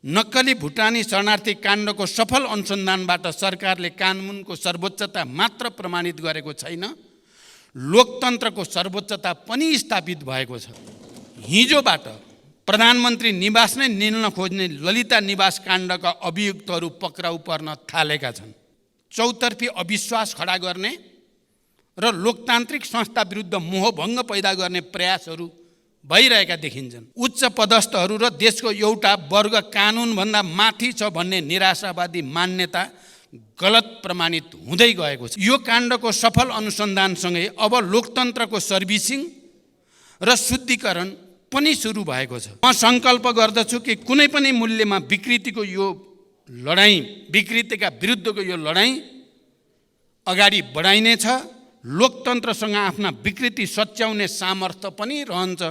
नक्कली भुटानी शरणार्थी काण्डको सफल अनुसन्धानबाट सरकारले कानुनको सर्वोच्चता मात्र प्रमाणित गरेको छैन, लोकतन्त्रको सर्वोच्चता पनि स्थापित भएको छ। हिजोबाट प्रधानमन्त्री निवास नै निल्न खोज्ने ललिता निवास काण्डका अभियुक्तहरू पक्राउ पर्न थालेका छन्। चौतर्फी अविश्वास खडा गर्ने र लोकतान्त्रिक संस्था विरुद्ध मोहभङ्ग पैदा गर्ने प्रयासहरू भइरहेका देखिन्छन्। उच्च पदस्थहरू र देशको एउटा वर्ग कानुनभन्दा माथि छ भन्ने निराशावादी मान्यता गलत प्रमाणित हुँदै गएको छ। यो काण्डको सफल अनुसन्धानसँगै अब लोकतन्त्रको सर्भिसिङ र शुद्धिकरण पनि सुरु भएको छ। म सङ्कल्प गर्दछु कि कुनै पनि मूल्यमा विकृतिका विरुद्धको यो लडाईँ अगाडि बढाइनेछ। लोकतन्त्रसँग आफ्ना विकृति सच्याउने सामर्थ्य पनि रहन्छ।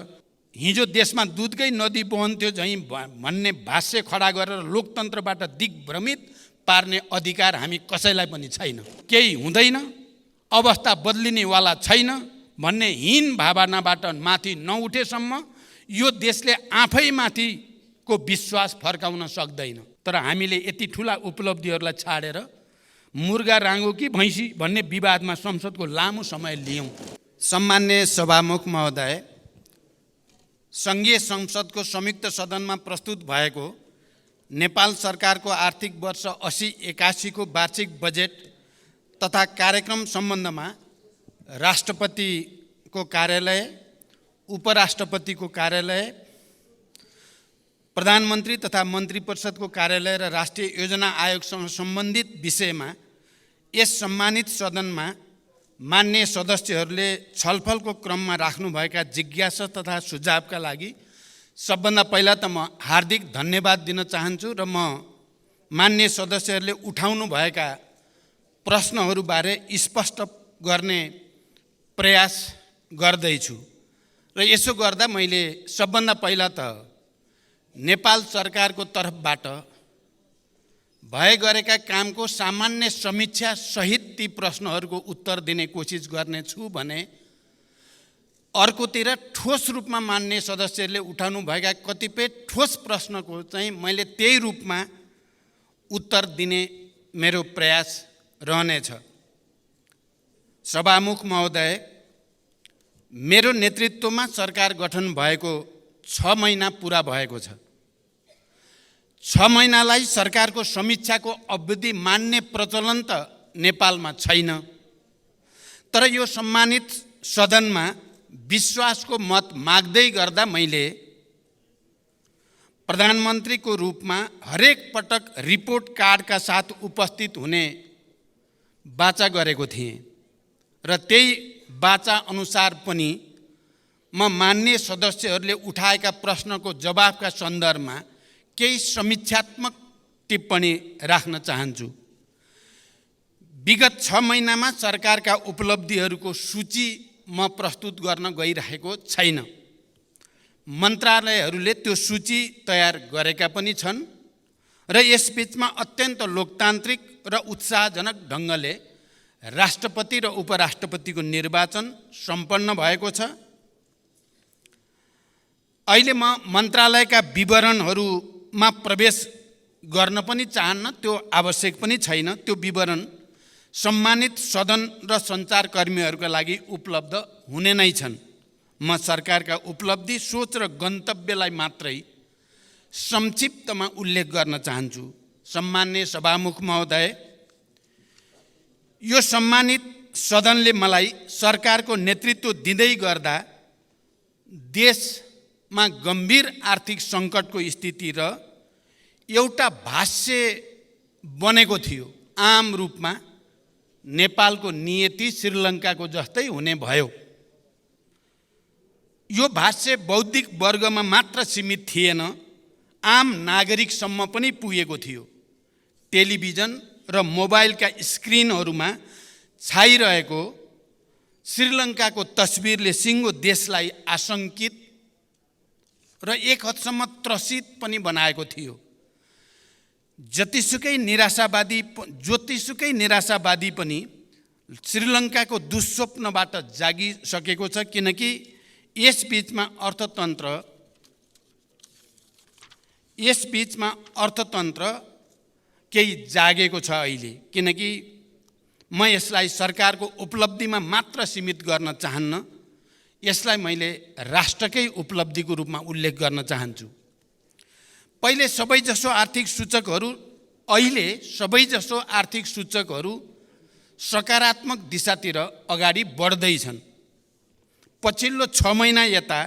हिजो देशमा दुधकै नदी बहन्थ्यो झैँ भन्ने भाष्य खडा गरेर लोकतन्त्रबाट दिग्भ्रमित पार्ने अधिकार हामी कसैलाई पनि छैन। केही हुँदैन, अवस्था बदलिनेवाला छैन भन्ने हीन भावनाबाट माथि नउठेसम्म यो देशले आफैमाथिको विश्वास फर्काउन सक्दैन। तर हामीले यति ठुला उपलब्धिहरूलाई छाडेर मुर्गा राङ्गो कि भैँसी भन्ने विवादमा संसदको लामो समय लियौँ। सम्मान्य सभामुख महोदय, सङ्घीय संसदको संयुक्त सदनमा प्रस्तुत भएको नेपाल सरकारको आर्थिक वर्ष 80-81 को वार्षिक बजेट तथा कार्यक्रम सम्बन्धमा राष्ट्रपतिको कार्यालय, उपराष्ट्रपतिको कार्यालय, प्रधानमन्त्री तथा मन्त्री परिषदको कार्यालय र राष्ट्रिय योजना आयोगसँग सम्बन्धित विषयमा यस सम्मानित सदनमा मान्य सदस्यहरूले छलफलको क्रममा राख्नुभएका जिज्ञासा तथा सुझावका लागि सबभन्दा पहिला त म हार्दिक धन्यवाद दिन चाहन्छु र म मान्य सदस्यहरूले उठाउनु भएका प्रश्नहरूबारे स्पष्ट गर्ने प्रयास गर्दैछु। र यसो गर्दा मैले सबभन्दा पहिला त नेपाल सरकारको तर्फबाट भए गरेका कामको सामान्य समीक्षा सहित ती प्रश्नहरूको उत्तर दिने कोसिस गर्नेछु भने अर्कोतिर ठोस रूपमा मान्य सदस्यहरूले उठाउनु भएका कतिपय ठोस प्रश्नको चाहिँ मैले त्यही रूपमा उत्तर दिने मेरो प्रयास रहनेछ। सभामुख महोदय, मेरो नेतृत्वमा सरकार गठन भएको 6 महिना पुरा भएको छ। 6 महिनालाई सरकारको समीक्षाको अवधि मान्ने प्रचलन त नेपालमा छैन। तर यो सम्मानित सदनमा विश्वासको मत माग्दै गर्दा मैले प्रधानमन्त्रीको रूपमा हरेक पटक रिपोर्ट कार्डका साथ उपस्थित हुने वाचा गरेको थिएँ र त्यही वाचा अनुसार पनि म मान्य सदस्यहरूले उठाएका प्रश्नको जवाफका सन्दर्भमा केही समीक्षात्मक टिप्पणी राख्न चाहन्छु। विगत 6 महिनामा सरकारका उपलब्धिहरूको सूची म प्रस्तुत गर्न गइरहेको छैन। मन्त्रालयहरूले त्यो सूची तयार गरेका पनि छन् र यसबीचमा अत्यन्त लोकतान्त्रिक र उत्साहजनक ढङ्गले राष्ट्रपति र उपराष्ट्रपतिको निर्वाचन सम्पन्न भएको छ। अहिले म मन्त्रालयका विवरणहरूमा प्रवेश गर्न पनि चाहन्न, त्यो आवश्यक पनि छैन। त्यो विवरण सम्मानित सदन र सञ्चारकर्मीहरूका लागि उपलब्ध हुने नै छन्। म सरकारका उपलब्धि, सोच र गन्तव्यलाई मात्रै संक्षिप्तमा उल्लेख गर्न चाहन्छु। सम्मान्य सभामुख महोदय, यो सम्मानित सदनले मलाई सरकारको नेतृत्व दिँदै गर्दा देशमा गम्भीर आर्थिक सङ्कटको स्थिति र एउटा भाष्य बनेको थियो। आम रूपमा नेपालको नियति श्रीलङ्काको जस्तै हुने भयो। यो भाष्य बौद्धिक वर्गमा मात्र सीमित थिएन, आम नागरिकसम्म पनि पुगेको थियो। टेलिभिजन र मोबाइलका स्क्रिनहरूमा छाइरहेको श्रीलङ्काको तस्बिरले सिङ्गो देशलाई आशङ्कित र एक हदसम्म त्रसित पनि बनाएको थियो। जतिसुकै निराशावादी पनि श्रीलङ्काको दुःस्वप्नबाट जागिसकेको छ, किनकि यस बीचमा यस बीचमा अर्थतन्त्र केही जागेको छ अहिले, किनकि म यसलाई सरकारको उपलब्धिमा मात्र सीमित गर्न चाहन्न, यसलाई मैले राष्ट्रकै उपलब्धिको रूपमा उल्लेख गर्न चाहन्छु। अहिले सबैजसो आर्थिक सूचकहरू सकारात्मक दिशातिर अगाडि बढ्दैछन्। पछिल्लो 6 महिना यता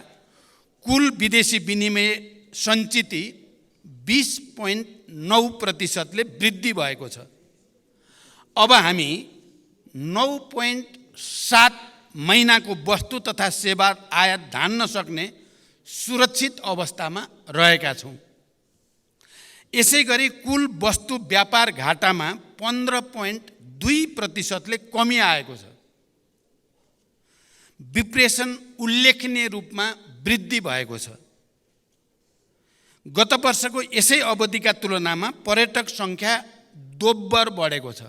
कुल विदेशी विनिमय सञ्चिति 20.9% वृद्धि भएको छ। अब हामी 9.7 महिनाको वस्तु तथा सेवा आयात धान्न सक्ने सुरक्षित अवस्थामा रहेका छौँ। यसैगरी कुल वस्तु व्यापार घाटामा 15.2% कमी आएको छ। विप्रेषण उल्लेखनीय रूपमा वृद्धि भएको छ। गत वर्षको यसै अवधिका तुलनामा पर्यटक सङ्ख्या दोब्बर बढेको छ।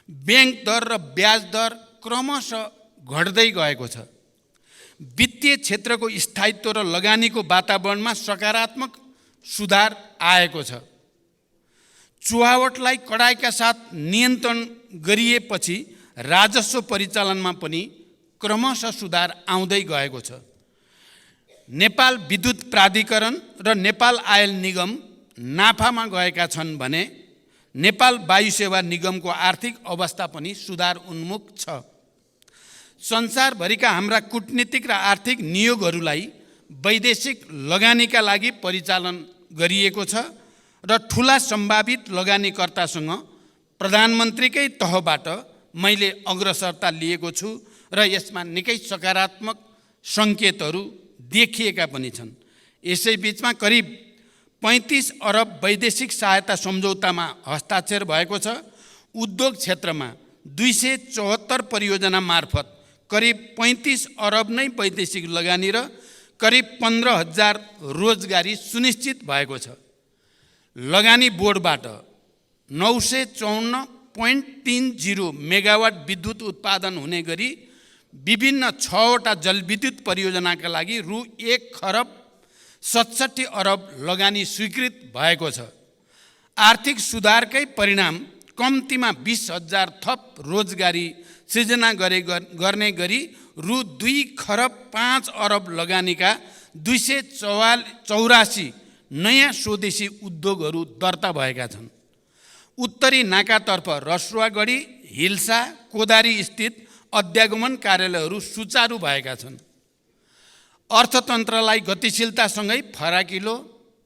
ब्याङ्क दर र ब्याज दर क्रमशः घट्दै गएको छ। वित्तीय क्षेत्रको स्थायित्व र लगानीको वातावरणमा सकारात्मक सुधार आएको छ। चुहावटलाई कडाइका साथ नियन्त्रण गरिएपछि राजस्व परिचालनमा पनि क्रमशः सुधार आउँदै गएको छ। नेपाल विद्युत प्राधिकरण र नेपाल आयल निगम नाफामा गएका छन् भने नेपाल वायु सेवा निगमको आर्थिक अवस्था पनि सुधार उन्मुख छ। संसारभरिका हाम्रा कूटनीतिक र आर्थिक नियोगहरूलाई वैदेशिक लगानीका लागि परिचालन गरिएको छ र ठुला सम्भावित लगानीकर्तासँग प्रधानमन्त्रीकै तहबाट मैले अग्रसरता लिएको छु र यसमा निकै सकारात्मक सङ्केतहरू देखिएका पनि छन्। यसै बीचमा करिब 35 अरब वैदेशिक सहायता सम्झौतामा हस्ताक्षर भएको छ। उद्योग क्षेत्रमा 274 परियोजना मार्फत करिब 35 अरब नै वैदेशिक लगानी र करिब 15,000 रोजगारी सुनिश्चित भएको छ। लगानी बोर्डबाट 954.30 मेगावाट विद्युत उत्पादन हुने गरी विभिन्न 6वटा जलविद्युत परियोजनाका लागि रु 1,67 अर्ब लगानी स्वीकृत भएको छ। आर्थिक सुधारकै परिणाम कम्तीमा 20,000 थप रोजगारी सृजना गर्ने गरी रु 2,05 अर्ब लगानीका 284 नयाँ स्वदेशी उद्योगहरू दर्ता भएका छन्। उत्तरी नाकातर्फ रसुवागढी, हिल्सा, कोदारी स्थित अध्यागमन कार्यालयहरू सुचारू भएका छन्। अर्थतन्त्रलाई गतिशीलतासँगै फराकिलो,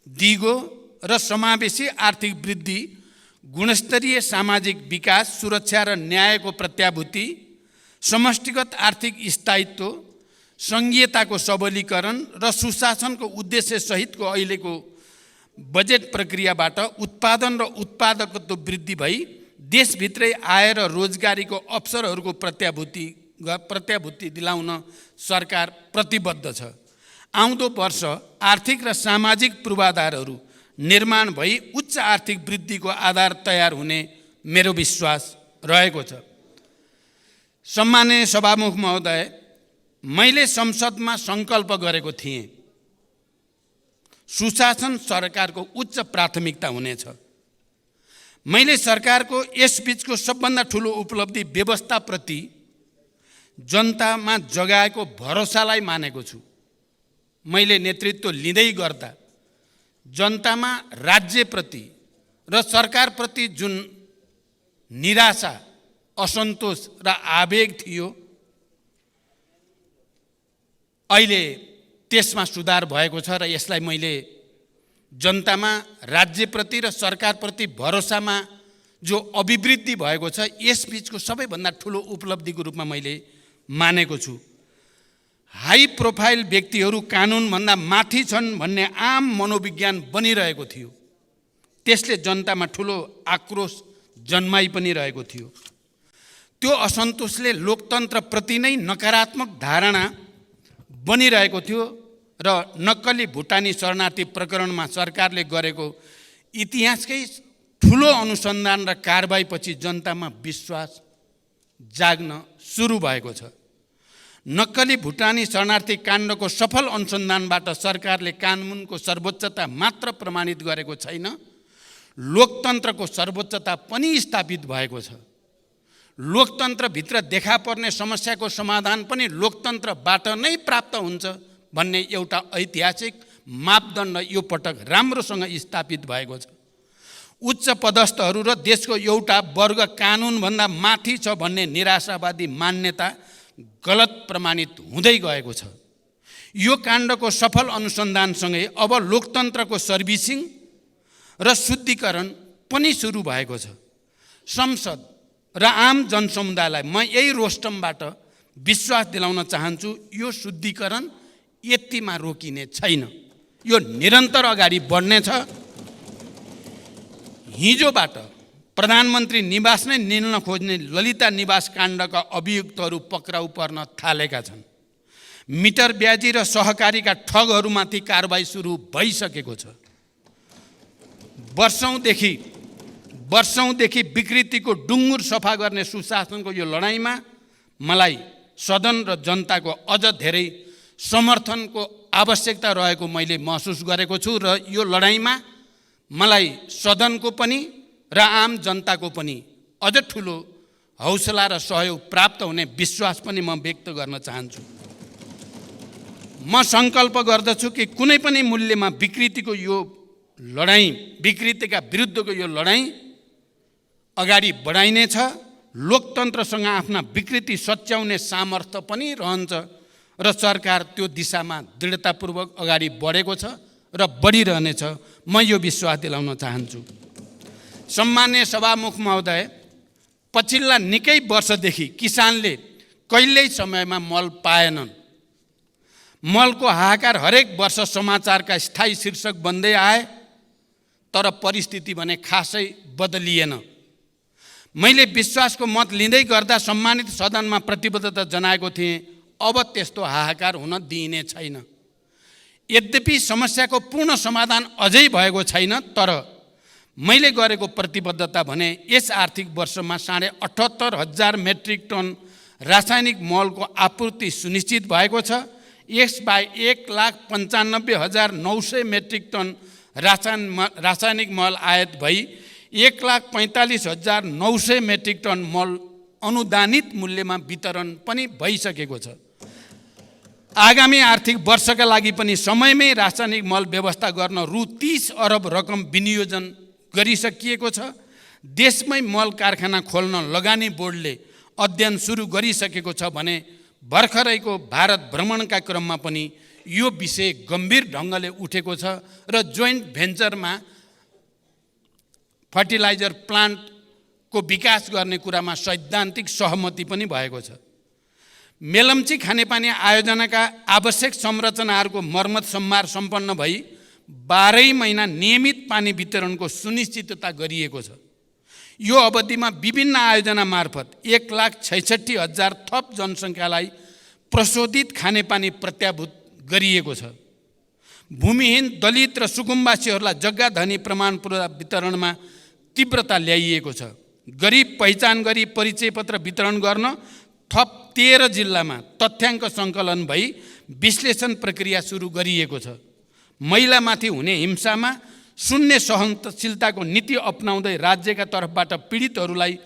दिगो र समावेशी आर्थिक वृद्धि, गुणस्तरीय सामाजिक विकास, सुरक्षा र न्यायको प्रत्याभूति, समष्टिगत आर्थिक स्थायित्व, सङ्घीयताको सबलीकरण र सुशासनको उद्देश्य सहितको अहिलेको बजेट प्रक्रियाबाट उत्पादन र उत्पादकत्व वृद्धि भई देशभित्रै आय र रोजगारीको अवसरहरूको प्रत्याभूति दिलाउन सरकार प्रतिबद्ध छ। आउँदो वर्ष आर्थिक र सामाजिक पूर्वाधारहरू निर्माण भई उच्च आर्थिक वृद्धिको आधार तयार हुने मेरो विश्वास रहेको छ। सम्माननीय सभामुख महोदय, मैले संसदमा सङ्कल्प गरेको थिएँ, सुशासन सरकारको उच्च प्राथमिकता हुनेछ। मैले सरकारको यसबीचको सबभन्दा ठुलो उपलब्धि व्यवस्थाप्रति जनतामा जगाएको भरोसालाई मानेको छु। मैले नेतृत्व लिँदै गर्दा जनतामा राज्यप्रति र सरकारप्रति जुन निराशा, असन्तोष र आवेग थियो, अहिले त्यसमा सुधार भएको छ र यसलाई मैले जनतामा राज्यप्रति र सरकारप्रति भरोसामा जो अभिवृद्धि भएको छ यसबीचको सबैभन्दा ठुलो उपलब्धिको रूपमा मैले मानेको छु। हाई प्रोफाइल व्यक्तिहरू कानुनभन्दा माथि छन् भन्ने आम मनोविज्ञान बनिरहेको थियो। त्यसले जनतामा ठुलो आक्रोश जन्माइ पनि रहेको थियो। त्यो असन्तोषले लोकतन्त्रप्रति नै नकारात्मक धारणा बनिरहेको थियो र नक्कली भुटानी शरणार्थी प्रकरणमा सरकारले गरेको इतिहासकै ठुलो अनुसन्धान र कारबाहीपछि जनतामा विश्वास जाग्न सुरु भएको छ। नक्कली भुटानी शरणार्थी काण्डको सफल अनुसन्धानबाट सरकारले कानुनको सर्वोच्चता मात्र प्रमाणित गरेको छैन, लोकतन्त्रको सर्वोच्चता पनि स्थापित भएको छ। लोकतन्त्रभित्र देखा पर्ने समस्याको समाधान पनि लोकतन्त्रबाट नै प्राप्त हुन्छ भन्ने एउटा ऐतिहासिक मापदण्ड यो पटक राम्रोसँग स्थापित भएको छ। उच्च पदस्थहरू र देशको एउटा वर्ग कानुनभन्दा माथि छ भन्ने निराशावादी मान्यता गलत प्रमाणित हुँदै गएको छ। यो काण्डको सफल अनुसन्धानसँगै अब लोकतन्त्रको सर्भिसिङ र शुद्धिकरण पनि सुरु भएको छ। संसद र आम जनसमुदायलाई म यही रोस्टमबाट विश्वास दिलाउन चाहन्छु, यो शुद्धिकरण यतिमा रोकिने छैन, यो निरन्तर अगाडि बढ्नेछ। हिजोबाट प्रधानमन्त्री निवास नै निल्न खोज्ने ललिता निवास काण्डका अभियुक्तहरू पक्राउ पर्न थालेका छन्। मिटर ब्याजी र सहकारीका ठगहरूमाथि कारबाही सुरु भइसकेको छ। वर्षौंदेखि विकृतिको डुङ्गुर सफा गर्ने सुशासनको यो लडाईँमा मलाई सदन र जनताको अझ धेरै समर्थनको आवश्यकता रहेको मैले महसुस गरेको छु र यो लडाईँमा मलाई सदनको पनि र आम जनताको पनि अझ ठुलो हौसला र सहयोग प्राप्त हुने विश्वास पनि म व्यक्त गर्न चाहन्छु। म सङ्कल्प गर्दछु कि कुनै पनि मूल्यमा विकृतिको यो लडाईँ, विकृतिका विरुद्धको यो लडाईँ अगाडि बढाइनेछ। लोकतन्त्रसँग आफ्ना विकृति सच्याउने सामर्थ्य पनि रहन्छ र सरकार त्यो दिशामा दृढतापूर्वक अगाडि बढेको छ र बढिरहनेछ, म यो विश्वास दिलाउन चाहन्छु। सम्मान्य सभामुख महोदय, पछिल्ला निकै वर्षदेखि किसानले कहिल्यै समयमा मल पाएनन्। मलको हाहाकार हरेक वर्ष समाचारका स्थायी शीर्षक बन्दै आए, तर परिस्थिति भने खासै बदलिएन। मैले विश्वासको मत लिँदै गर्दा सम्मानित सदनमा प्रतिबद्धता जनाएको थिएँ, अब त्यस्तो हाहाकार हुन दिइने छैन। यद्यपि समस्याको पूर्ण समाधान अझै भएको छैन, तर मैले गरेको प्रतिबद्धता भने यस आर्थिक वर्षमा 78,500 मेट्रिक टन रासायनिक मलको आपूर्ति सुनिश्चित भएको छ। यसबाहेक 1,95,900 मेट्रिक टन रासायनिक मल आयात भई 1,45,900 मेट्रिक टन मल अनुदानित मूल्यमा वितरण पनि भइसकेको छ। आगामी आर्थिक वर्षका लागि पनि समयमै रासायनिक मल व्यवस्था गर्न रु 30 अरब रकम विनियोजन गरिसकिएको छ। देशमै मल कारखाना खोल्न लगानी बोर्डले अध्ययन सुरु गरिसकेको छ भने भर्खरैको भारत भ्रमणका क्रममा पनि यो विषय गम्भीर ढङ्गले उठेको छ र जोइन्ट भेन्चरमा फर्टिलाइजर प्लान्टको विकास गर्ने कुरामा सैद्धान्तिक सहमति पनि भएको छ। मेलम्ची खानेपानी आयोजनाका आवश्यक संरचनाहरूको मर्मत सम्मार सम्पन्न भई 12 महिना नियमित पानी वितरणको सुनिश्चितता गरिएको छ। यो अवधिमा विभिन्न आयोजना मार्फत 1,66,000 थप जनसङ्ख्यालाई प्रशोधित खानेपानी प्रत्याभूत गरिएको छ। भूमिहीन, दलित र सुकुम्बासीहरूलाई जग्गा धनी प्रमाणपत्र वितरणमा तीव्रता ल्याइएको छ। गरिब पहिचान गरी परिचय पत्र वितरण गर्न थप 13 जिल्लामा तथ्याङ्क सङ्कलन भई विश्लेषण प्रक्रिया सुरु गरिएको छ। महिलामाथि हुने हिंसामा शून्य सहनशीलताको नीति अपनाउँदै राज्यका तर्फबाट पीडितहरूलाई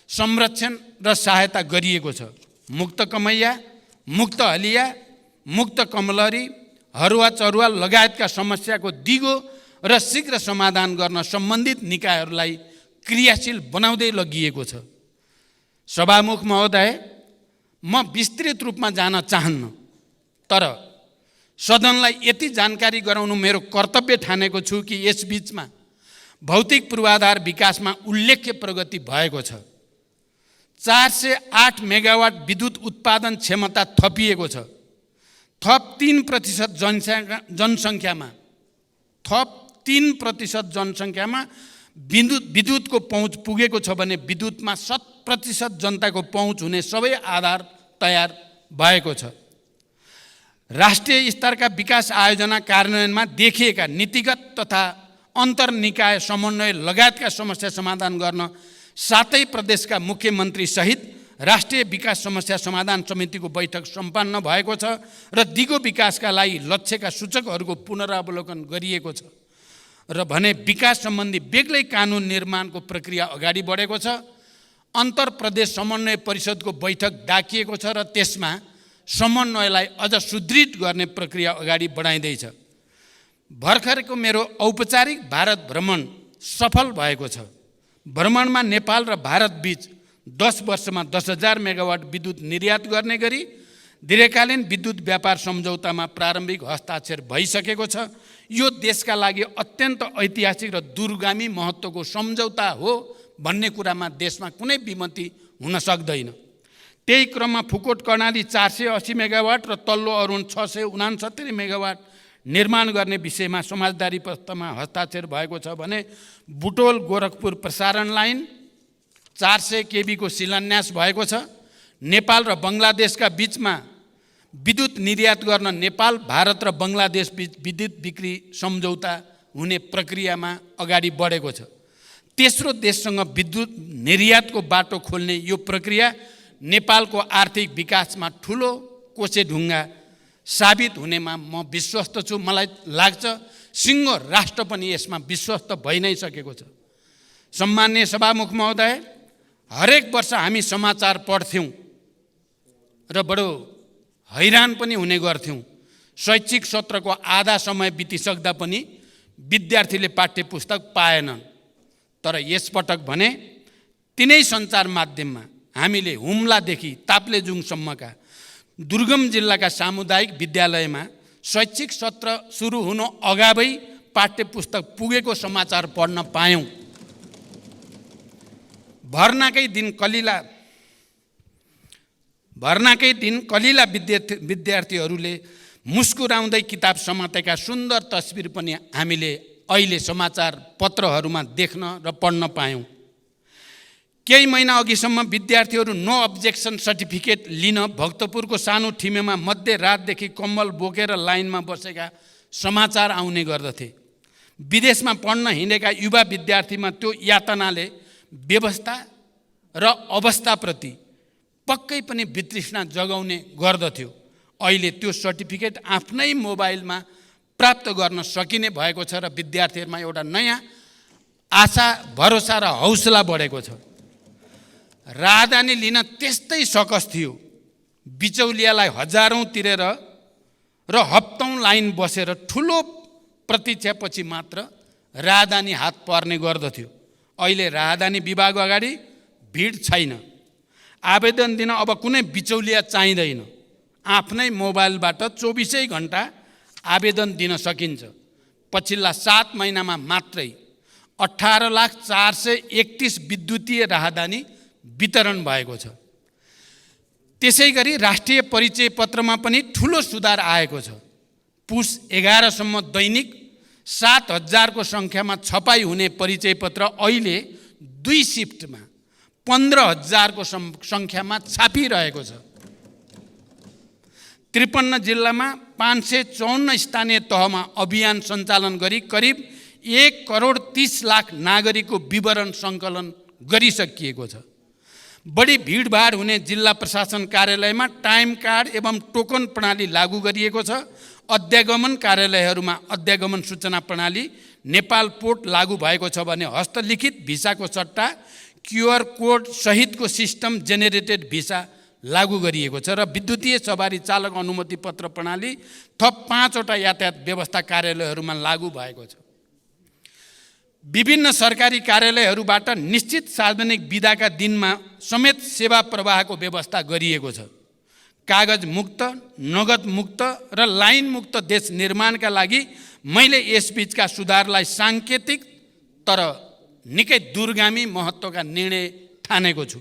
संरक्षण र सहायता गरिएको छ। मुक्त कमैया, मुक्त हलिया, मुक्त कमलरी, हरुवा चरुवा लगायतका समस्याको दिगो र शीघ्र समाधान गर्न सम्बन्धित निकायहरूलाई क्रियाशील बनाउँदै लगिएको छ। सभामुख महोदय, म विस्तृत रूपमा जान चाहन्न, तर सदनलाई यति जानकारी गराउनु मेरो कर्तव्य ठानेको छु कि यसबीचमा भौतिक पूर्वाधार विकासमा उल्लेख्य प्रगति भएको छ। 408 मेगावाट विद्युत उत्पादन क्षमता थपिएको छ। थप 3% जनसङ्ख्यामा विद्युतको पहुँच पुगेको छ भने विद्युतमा 100% जनताको पहुँच हुने सबै आधार तयार भएको छ। राष्ट्रिय स्तरका विकास आयोजना कार्यान्वयनमा देखिएका नीतिगत तथा अन्तर्निकाय समन्वय लगायतका समस्या समाधान गर्न 7 प्रदेशका मुख्यमन्त्री सहित राष्ट्रिय विकास समस्या समाधान समितिको बैठक सम्पन्न भएको छ र दिगो विकासका लागि लक्ष्यका सूचकहरूको पुनरावलोकन गरिएको छ र भने विकास सम्बन्धी बेग्लै कानुन निर्माणको प्रक्रिया अगाडि बढेको छ। अन्तर प्रदेश समन्वय परिषदको बैठक डाकिएको छ र त्यसमा समन्वयलाई अझ सुदृढ गर्ने प्रक्रिया अगाडि बढाइँदैछ। भर्खरको मेरो औपचारिक भारत भ्रमण सफल भएको छ। भ्रमणमा नेपाल र भारत बीच 10 वर्षमा 10,000 मेगावाट विद्युत निर्यात गर्ने गरी दीर्घकालीन विद्युत व्यापार सम्झौतामा प्रारम्भिक हस्ताक्षर भइसकेको छ। यो देशका लागि अत्यन्त ऐतिहासिक र दूरगामी महत्त्वको सम्झौता हो भन्ने कुरामा देशमा कुनै विमति हुन सक्दैन। त्यही क्रममा फुकोट कर्णाली 480 मेगावाट र तल्लो अरुण 669 मेगावाट निर्माण गर्ने विषयमा समझदारी पत्रमा हस्ताक्षर भएको छ भने बुटोल गोरखपुर प्रसारण लाइन 400 केबी को शिलान्यास भएको छ। नेपाल र बङ्गलादेशका बीचमा विद्युत निर्यात गर्न नेपाल, भारत र बङ्गलादेश बीच विद्युत बिक्री सम्झौता हुने प्रक्रियामा अगाडि बढेको छ। तेस्रो देशसँग विद्युत निर्यातको बाटो खोल्ने यो प्रक्रिया नेपालको आर्थिक विकासमा ठुलो कोसेढुङ्गा साबित हुनेमा म विश्वस्त छु। मलाई लाग्छ सिङ्गो राष्ट्र पनि यसमा विश्वस्त भइ नै सकेको छ। सम्माननीय सभामुख महोदय, हरेक वर्ष हामी समाचार पढ्थ्यौँ र बडो हैरान पनि हुने गर्थ्यौँ। शैक्षिक सत्रको आधा समय बितिसक्दा पनि विद्यार्थीले पाठ्य पुस्तक पाएनन्। तर यसपटक भने तिनै सञ्चार माध्यममा हामीले हुम्लादेखि ताप्लेजुङसम्मका दुर्गम जिल्लाका सामुदायिक विद्यालयमा शैक्षिक सत्र सुरु हुनु अगावै पाठ्य पुस्तक पुगेको समाचार पढ्न पायौँ। भर्नाकै दिन कलिला विद्यार्थीहरूले मुस्कुराउँदै किताब समातेका सुन्दर तस्बिर पनि हामीले अहिले समाचार पत्रहरूमा देख्न र पढ्न पायौँ। केही महिना अघिसम्म विद्यार्थीहरू नो अब्जेक्सन सर्टिफिकेट लिन भक्तपुरको सानो ठिमेमा मध्यरातदेखि कम्बल बोकेर लाइनमा बसेका समाचार आउने गर्दथे। विदेशमा पढ्न हिँडेका युवा विद्यार्थीमा त्यो यातनाले व्यवस्था र अवस्थाप्रति पक्कै पनि वितृष्णा जगाउने गर्दथ्यो। अहिले त्यो सर्टिफिकेट आफ्नै मोबाइलमा प्राप्त गर्न सकिने भएको छ र विद्यार्थीहरूमा एउटा नयाँ आशा, भरोसा र हौसला बढेको छ। राहदानी लिन त्यस्तै सकस थियो। बिचौलियालाई हजारौँ तिरेर र हप्तौँ लाइन बसेर ठुलो प्रतीक्षापछि मात्र राहदानी हात पर्ने गर्दथ्यो। अहिले राहदानी विभाग अगाडि भिड छैन। आवेदन दिन अब कुनै बिचौलिया चाहिँदैन। आफ्नै मोबाइलबाट 24 घण्टा आवेदन दिन सकिन्छ। पछिल्ला 7 महिनामा मात्रै 18,431 विद्युतीय राहदानी वितरण भएको छ। त्यसै गरी राष्ट्रिय परिचय पत्रमा पनि ठुलो सुधार आएको छ। पुस 11 सम्म दैनिक 7,000 को सङ्ख्यामा छपाई हुने परिचय पत्र अहिले 2 शिफ्टमा 15,000 को सङ्ख्यामा छापिरहेको छ। 53 जिल्लामा 554 स्थानीय तहमा अभियान सञ्चालन गरी करिब 1,30,00,000 नागरिकको विवरण सङ्कलन गरिसकिएको छ। बढी भिडभाड हुने जिल्ला प्रशासन कार्यालयमा टाइम कार्ड एवं टोकन प्रणाली लागू गरिएको छ। अध्यागमन कार्यालयहरूमा अध्यागमन सूचना प्रणाली नेपाल पोर्ट लागू भएको छ भने हस्तलिखित भिसाको सट्टा QR कोड सहितको सिस्टम जेनेरेटेड भिसा लागू गरिएको छ र विद्युतीय सवारी चालक अनुमति पत्र प्रणाली थप 5 वटा यातायात व्यवस्था कार्यालयहरूमा लागू भएको छ। विभिन्न सरकारी कार्यालयहरूबाट निश्चित सार्वजनिक बिदाका दिनमा समेत सेवा प्रवाहको व्यवस्था गरिएको छ। कागज मुक्त, नगद मुक्त र लाइन मुक्त देश निर्माणका लागि मैले यसबीचका सुधारलाई साङ्केतिक तर निकै दूरगामी महत्त्वका निर्णय ठानेको छु।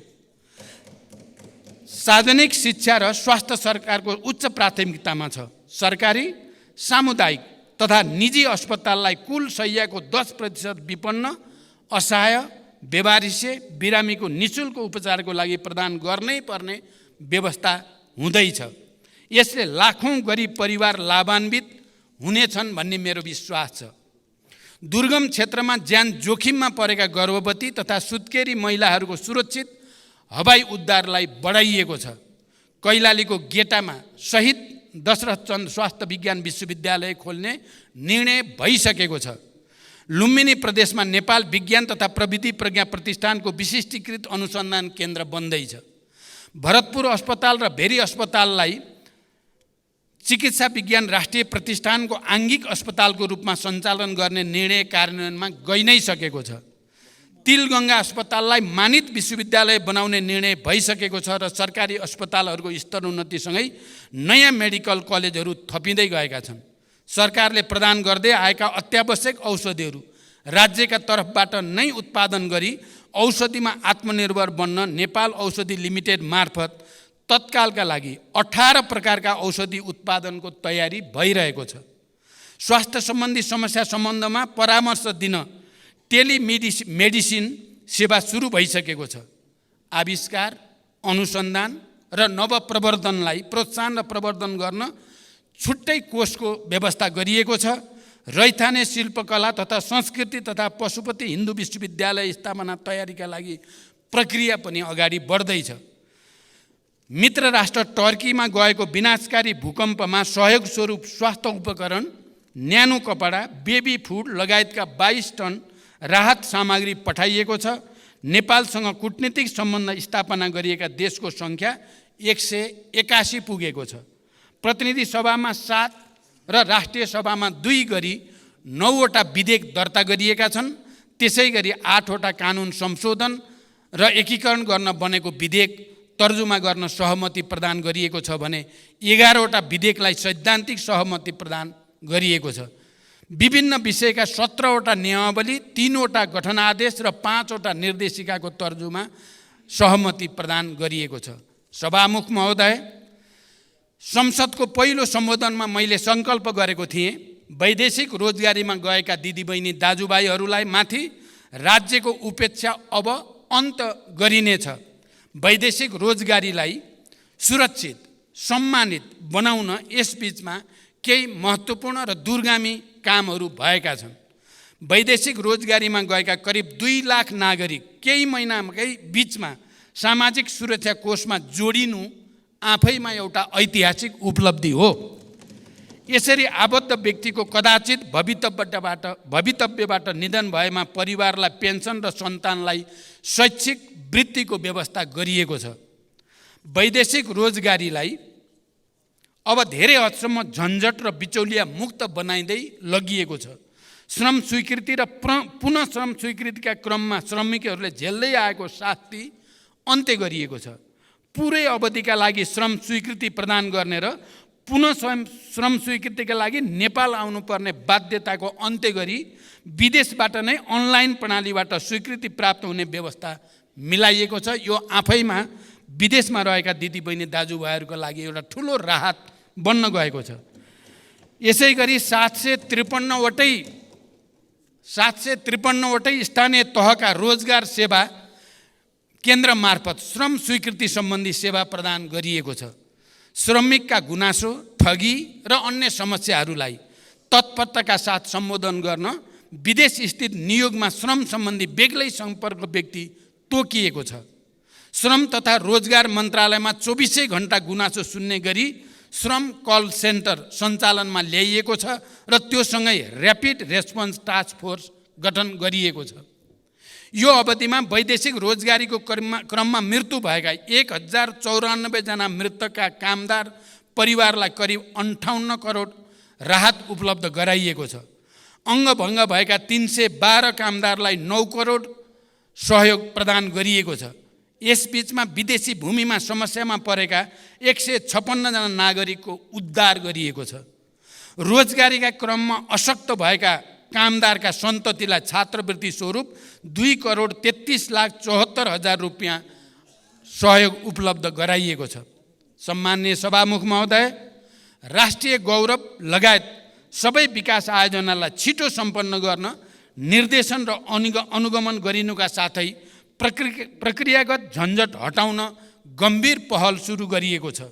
सार्वजनिक शिक्षा र स्वास्थ्य सरकारको उच्च प्राथमिकतामा छ। सरकारी, सामुदायिक तथा निजी अस्पताललाई कुल शय्याको 10% विपन्न, असहाय, बेवारिसे, बिरामीको निःशुल्क उपचारको लागि प्रदान गर्नै पर्ने व्यवस्था हुँदैछ। यसले लाखौँ गरिब परिवार लाभान्वित हुनेछन् भन्ने मेरो विश्वास छ। दुर्गम क्षेत्रमा ज्यान जोखिममा परेका गर्भवती तथा सुत्केरी महिलाहरूको सुरक्षित हवाई उद्धारलाई बढाइएको छ। कैलालीको गेटामा शहीद दशरथचन्द्र स्वास्थ्य विज्ञान विश्वविद्यालय खोल्ने निर्णय भइसकेको छ। लुम्बिनी प्रदेशमा नेपाल विज्ञान तथा प्रविधि प्रज्ञा प्रतिष्ठानको विशिष्टीकृत अनुसन्धान केन्द्र बन्दैछ। भरतपुर अस्पताल र भेरी अस्पताललाई चिकित्सा विज्ञान राष्ट्रिय प्रतिष्ठानको आङ्गिक अस्पतालको रूपमा सञ्चालन गर्ने निर्णय कार्यान्वयनमा गइ नै सकेको छ। तिलगङ्गा अस्पताललाई मानित विश्वविद्यालय बनाउने निर्णय भइसकेको छ र सरकारी अस्पतालहरूको स्तरोन्नतिसँगै नयाँ मेडिकल कलेजहरू थपिँदै गएका छन्। सरकारले प्रदान गर्दै आएका अत्यावश्यक औषधिहरू राज्यका तर्फबाट नै उत्पादन गरी औषधिमा आत्मनिर्भर बन्न नेपाल औषधि लिमिटेड मार्फत तत्कालका लागि 18 प्रकारका औषधि उत्पादनको तयारी भइरहेको छ। स्वास्थ्य सम्बन्धी समस्या सम्बन्धमा परामर्श दिन टेलिमेडिसिन सेवा सुरु भइसकेको छ। आविष्कार, अनुसन्धान र नवप्रवर्धनलाई प्रोत्साहन र प्रवर्धन गर्न छुट्टै कोषको व्यवस्था गरिएको छ। रैथाने शिल्पकला तथा संस्कृति तथा पशुपति हिन्दू विश्वविद्यालय स्थापना तयारीका लागि प्रक्रिया पनि अगाडि बढ्दैछ। मित्र राष्ट्र टर्कीमा गएको विनाशकारी भूकम्पमा सहयोग स्वरूप स्वास्थ्य उपकरण, न्यानो कपडा, बेबी फुड लगायतका 22 टन राहत सामग्री पठाइएको छ। नेपालसँग कूटनीतिक सम्बन्ध स्थापना गरिएका देशको सङ्ख्या 181 पुगेको छ। प्रतिनिधि सभामा 7 र राष्ट्रिय सभामा 2 गरी 9 वटा विधेयक दर्ता गरिएका छन्। त्यसै गरी 8 वटा कानुन संशोधन र एकीकरण गर्न बनेको विधेयक तर्जुमा गर्न सहमति प्रदान गरिएको छ भने 11 वटा विधेयकलाई सैद्धान्तिक सहमति प्रदान गरिएको छ। विभिन्न विषयका 17 वटा नियमावली, 3 वटा गठनादेश र 5 वटा निर्देशिकाको तर्जुमा सहमति प्रदान गरिएको छ। सभामुख महोदय, संसदको पहिलो सम्बोधनमा मैले सङ्कल्प गरेको थिएँ, वैदेशिक रोजगारीमा गएका दिदीबहिनी दाजुभाइहरूलाई माथि राज्यको उपेक्षा अब अन्त गरिनेछ। वैदेशिक रोजगारीलाई सुरक्षित, सम्मानित बनाउन यसबीचमा केही महत्त्वपूर्ण र दूरगामी कामहरू भएका छन्। वैदेशिक रोजगारीमा गएका करिब 2 लाख नागरिक केही महिनाकै बिचमा सामाजिक सुरक्षा कोषमा जोडिनु आफैमा एउटा ऐतिहासिक उपलब्धि हो। यसरी आबद्ध व्यक्तिको कदाचित भवितव्यबाट निधन भएमा परिवारलाई पेन्सन र सन्तानलाई शैक्षिक वृत्तिको व्यवस्था गरिएको छ। वैदेशिक रोजगारीलाई अब धेरै हदसम्म झन्झट र बिचौलिया मुक्त बनाइँदै लगिएको छ। श्रम स्वीकृति र पुनः श्रम स्वीकृतिका क्रममा श्रमिकहरूले झेल्दै आएको शास्ति अन्त्य गरिएको छ। पुरै अवधिका लागि श्रम स्वीकृति प्रदान गर्ने र पुनः श्रम स्वीकृतिका लागि नेपाल आउनुपर्ने बाध्यताको अन्त्य गरी विदेशबाट नै अनलाइन प्रणालीबाट स्वीकृति प्राप्त हुने व्यवस्था मिलाइएको छ। यो आफैमा विदेशमा रहेका दिदीबहिनी दाजुभाइहरूका लागि एउटा ठुलो राहत बन्न गएको छ। यसै गरी 753 वटै स्थानीय तहका रोजगार सेवा केन्द्र मार्फत श्रम स्वीकृति सम्बन्धी सेवा प्रदान गरिएको छ। श्रमिकका गुनासो, ठगी र अन्य समस्याहरूलाई तत्परताका साथ सम्बोधन गर्न विदेश स्थित नियोगमा श्रम सम्बन्धी बेग्लै सम्पर्क व्यक्ति तोकिएको छ। श्रम तथा रोजगार मन्त्रालयमा 24 घण्टा गुनासो सुन्ने गरी श्रम कल सेन्टर सञ्चालनमा ल्याइएको छ र त्योसँगै ऱ्यापिड रेस्पोन्स टास्क फोर्स गठन गरिएको छ। यो अवधिमा वैदेशिक रोजगारीको क्रममा मृत्यु भएका 1094 जना मृतकका कामदार परिवारलाई करिब 58 करोड राहत उपलब्ध गराइएको छ। अङ्गभङ्ग भएका 312 कामदारलाई 9 करोड सहयोग प्रदान गरिएको छ। यसबीचमा विदेशी भूमिमा समस्यामा परेका 156 जना नागरिकको उद्धार गरिएको छ। रोजगारीका क्रममा अशक्त भएका कामदारका सन्ततिलाई छात्रवृत्ति स्वरूप 2,33,74,000 रुपियाँ सहयोग उपलब्ध गराइएको छ। सम्माननीय सभामुख महोदय, राष्ट्रिय गौरव लगायत सबै विकास आयोजनालाई छिटो सम्पन्न गर्न निर्देशन र अनुगमन गरिनुका साथै प्रक्रियागत झन्झट हटाउन गम्भीर पहल सुरु गरिएको छ।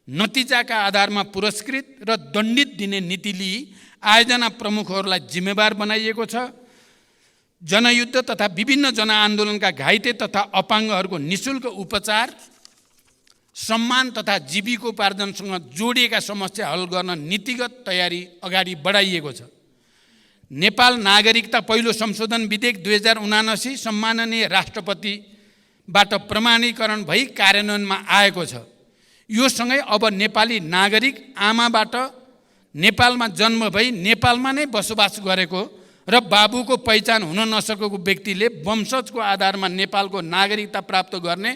नतिजाका आधारमा पुरस्कृत र दण्डित दिने नीति लिई आयोजना प्रमुखहरूलाई जिम्मेवार बनाइएको छ। जनयुद्ध तथा विभिन्न जनआन्दोलनका घाइते तथा अपाङ्गहरूको निःशुल्क उपचार, सम्मान तथा जीविकोपार्जनसँग जोडिएका समस्या हल गर्न नीतिगत तयारी अगाडि बढाइएको छ। नेपाल नागरिकता पहिलो संशोधन विधेयक 2079 सम्माननीय राष्ट्रपतिबाट प्रमाणीकरण भई कार्यान्वयनमा आएको छ। यो सँगै अब नेपाली नागरिक आमाबाट नेपालमा जन्म भई नेपालमा नै बसोबास गरेको र बाबुको पहिचान हुन नसकेको व्यक्तिले वंशजको आधारमा नेपालको नागरिकता प्राप्त गर्ने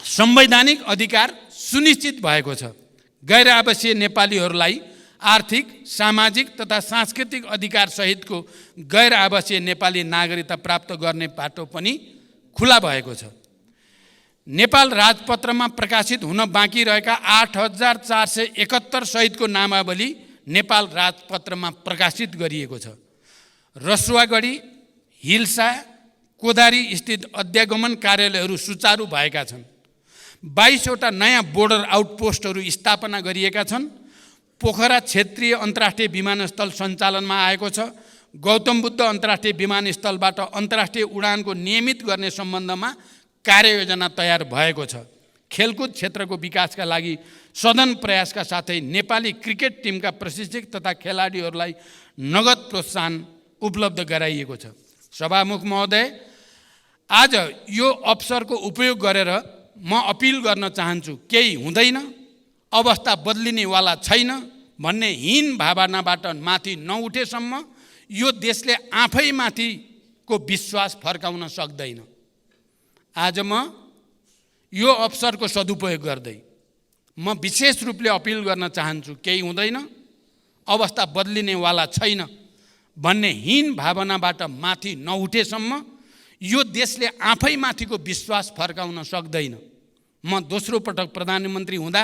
संवैधानिक अधिकार सुनिश्चित भएको छ। गैर आवासीय नेपालीहरूलाई आर्थिक, सामाजिक तथा सांस्कृतिक अधिकार सहितको गैर आवासीय नेपाली नागरिकता प्राप्त गर्ने बाटो पनि खुला भएको छ। नेपाल राजपत्रमा प्रकाशित हुन बाँकी रहेका 8471 सहितको नामावली नेपाल राजपत्रमा प्रकाशित गरिएको छ। रसुवागढी, हिल्सा, कोदारी स्थित अध्यागमन कार्यालयहरू सुचारू भएका छन्। 22 वटा नयाँ बोर्डर आउटपोस्टहरू स्थापना गरिएका छन्। पोखरा क्षेत्रीय अन्तर्राष्ट्रिय विमानस्थल सञ्चालनमा आएको छ। गौतम बुद्ध अन्तर्राष्ट्रिय विमानस्थलबाट अन्तर्राष्ट्रिय उडानको नियमित गर्ने सम्बन्धमा कार्ययोजना तयार भएको छ। खेलकुद क्षेत्रको विकासका लागि सघन प्रयासका साथै नेपाली क्रिकेट टिमका प्रशिक्षक तथा खेलाडीहरूलाई नगद प्रोत्साहन उपलब्ध गराइएको छ। सभामुख महोदय, आज यो अवसरको उपयोग गरेर म अपिल गर्न चाहन्छु, केही हुँदैन, अवस्था बदलिनेवाला छैन भन्ने हीन भावनाबाट माथि नउठेसम्म यो देशले आफैमाथिको विश्वास फर्काउन सक्दैन। आज म यो अवसरको सदुपयोग गर्दै म विशेष रूपले अपिल गर्न चाहन्छु, केही हुँदैन, अवस्था बदलिनेवाला छैन भन्ने हीन भावनाबाट माथि नउठेसम्म यो देशले आफैमाथिको विश्वास फर्काउन सक्दैन। म दोस्रो पटक प्रधानमन्त्री हुँदा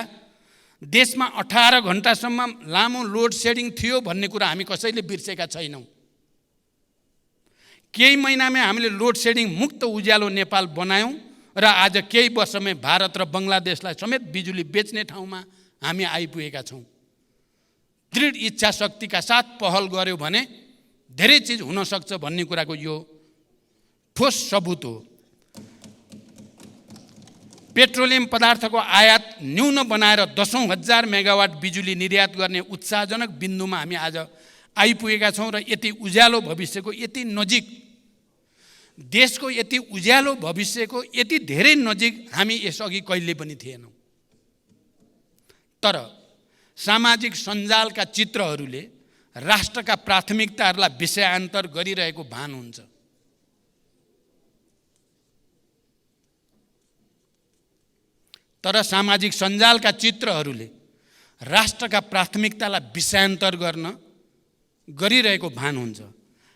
देशमा 18 घण्टासम्म लामो लोड सेडिङ थियो भन्ने कुरा हामी कसैले बिर्सेका छैनौँ। केही महिनामै हामीले लोड सेडिङ मुक्त उज्यालो नेपाल बनायौँ र आज केही वर्षमै भारत र बङ्गलादेशलाई समेत बिजुली बेच्ने ठाउँमा हामी आइपुगेका छौँ। दृढ इच्छा शक्तिका साथ पहल गर्यो भने धेरै चिज हुन सक्छ भन्ने कुराको यो ठोस सबुत हो। पेट्रोलियम पदार्थको आयात न्यून बनाएर 10,000 मेगावाट बिजुली निर्यात गर्ने उत्साहजनक बिन्दुमा हामी आज आइपुगेका छौँ र यति उज्यालो भविष्यको यति नजिक, देशको यति उज्यालो भविष्यको यति धेरै नजिक हामी यसअघि कहिले पनि थिएनौँ। तर सामाजिक सञ्जालका चित्रहरूले राष्ट्रका प्राथमिकताहरूलाई विषयान्तर गरिरहेको भान हुन्छ। तर सामाजिक सञ्जालका चित्रहरूले राष्ट्रका प्राथमिकतालाई विषयान्तर गरिरहेको भान हुन्छ।